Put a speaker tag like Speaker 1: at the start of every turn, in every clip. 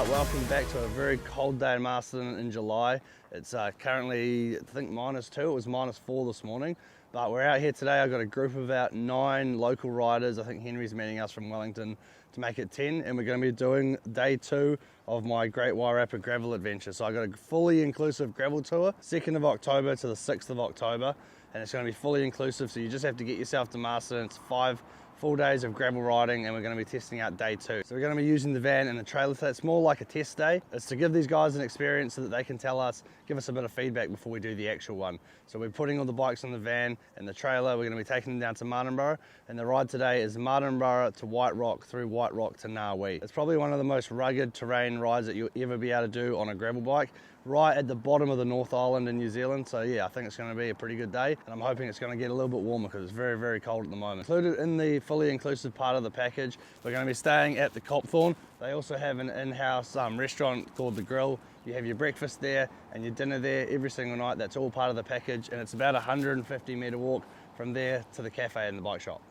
Speaker 1: Right, welcome back to a very cold day in Marston in July. It's currently, I think, -2. It was -4 this morning. But we're out here today. I've got a group of about 9 local riders. I think Henry's meeting us from Wellington to make it 10. And we're going to be doing day 2 of my Great Wairarapa Gravel Adventure. So I've got a fully inclusive gravel tour, 2nd of October to the 6th of October. And it's going to be fully inclusive. So you just have to get yourself to Marston. It's 5 full days of gravel riding, and we're going to be testing out day 2. So we're going to be using the van and the trailer. So it's more like a test day. It's to give these guys an experience so that they can give us a bit of feedback before we do the actual one. So we're putting all the bikes on the van and the trailer. We're going to be taking them down to Martinborough, and the ride today is Martinborough to White Rock, through White Rock to Ngawi. It's probably one of the most rugged terrain rides that you'll ever be able to do on a gravel bike, right at the bottom of the North Island in New Zealand. So yeah, I think it's going to be a pretty good day, and I'm hoping it's going to get a little bit warmer because it's very, very cold at the moment. Included in the fully inclusive part of the package, we're going to be staying at the Copthorne. They also have an in-house restaurant called The Grill. You have your breakfast there and your dinner there every single night. That's all part of the package, and it's about a 150 metre walk from there to the cafe and the bike shop.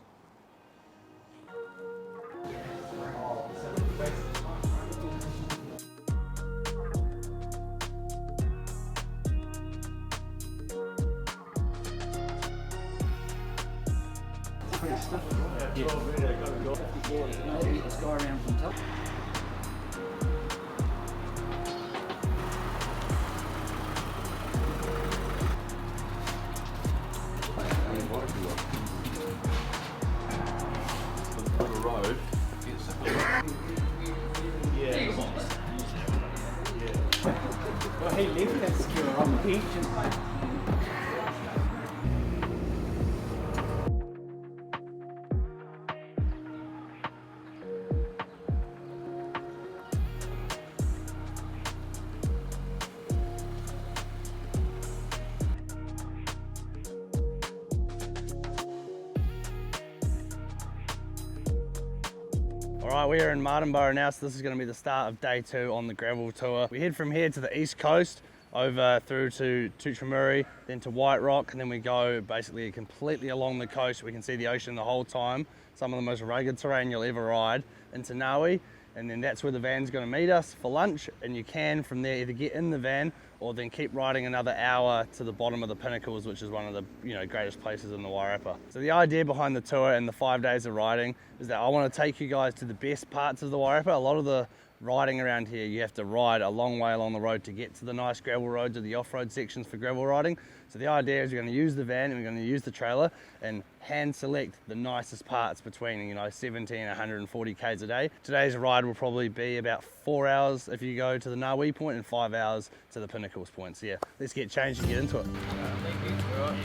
Speaker 2: Let's go around from top.
Speaker 3: Road.
Speaker 2: Yeah. Well, he left that skewer on the beach.
Speaker 1: Alright, we are in Martinborough now, so this is going to be the start of day 2 on the gravel tour. We head from here to the east coast, over through to Tutramuri, then to White Rock, and then we go basically completely along the coast. We can see the ocean the whole time, some of the most rugged terrain you'll ever ride, into Ngawi, and then that's where the van's going to meet us for lunch, and you can from there either get in the van or then keep riding another hour to the bottom of the Pinnacles, which is one of the greatest places in the Wairarapa. So the idea behind the tour and the 5 days of riding is that I want to take you guys to the best parts of the Wairarapa. A lot of the riding around here, you have to ride a long way along the road to get to the nice gravel roads or the off-road sections for gravel riding. So the idea is we're going to use the van and we're going to use the trailer and hand select the nicest parts between 70 and 140 k's a day. Today's ride will probably be about 4 hours if you go to the Ngawi point and 5 hours to the Pinnacles point. So yeah, let's get changed and get into it.
Speaker 2: Thank you. Right.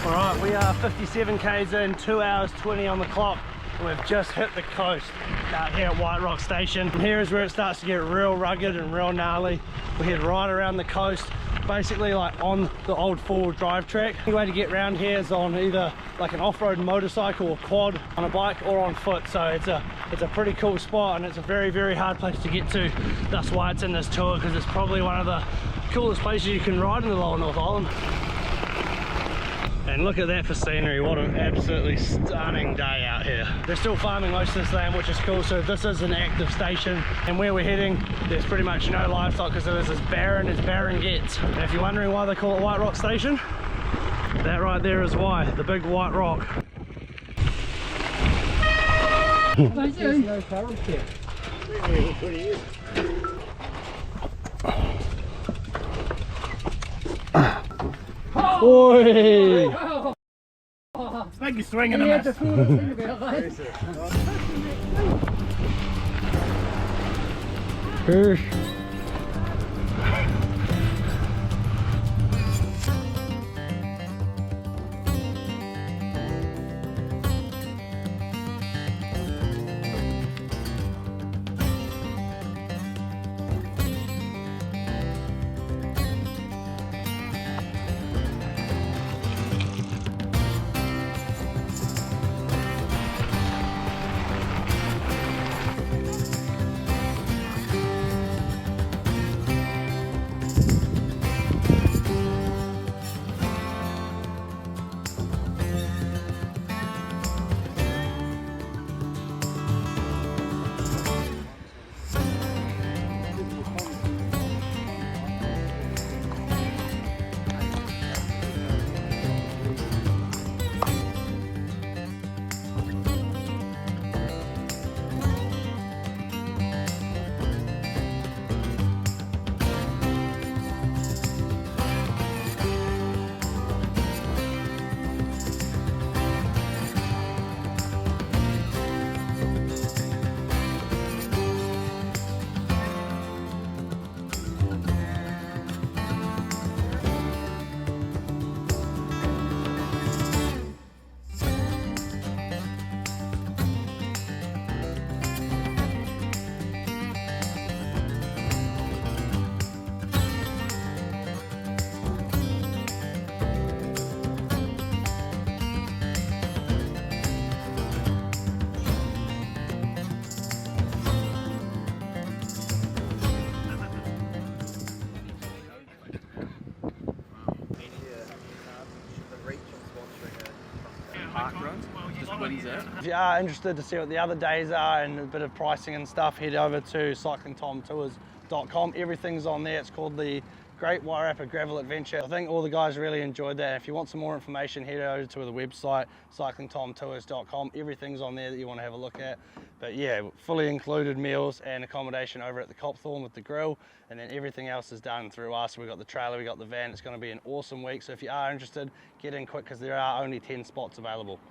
Speaker 3: Alright, we are 57 k's in, 2 hours 20 on the clock. We've just hit the coast out here at White Rock Station. Here is where it starts to get real rugged and real gnarly. We head right around the coast, basically like on the old four-wheel drive track. The way to get around here is on either like an off-road motorcycle or quad, on a bike or on foot. So it's a pretty cool spot, and it's a very, very hard place to get to. That's why it's in this tour, because it's probably one of the coolest places you can ride in the lower North Island. And look at that for scenery, what an absolutely stunning day out here. They're still farming most of this land, which is cool, so this is an active station. And where we're heading, there's pretty much no livestock because it is as barren gets. And if you're wondering why they call it White Rock Station, that right there is why, the big white rock.
Speaker 2: There's no current here.
Speaker 3: Oi!
Speaker 2: It's like you're swinging a mess.
Speaker 1: If you are interested to see what the other days are and a bit of pricing and stuff, head over to cyclingtomtours.com. Everything's on there. It's called the Great Wairarapa Gravel Adventure. I think all the guys really enjoyed that. If you want some more information, head over to the website, cyclingtomtours.com. Everything's on there that you want to have a look at. But yeah, fully included meals and accommodation over at the Copthorne with the grill, and then everything else is done through us. We've got the trailer, we've got the van. It's going to be an awesome week. So if you are interested, get in quick because there are only 10 spots available.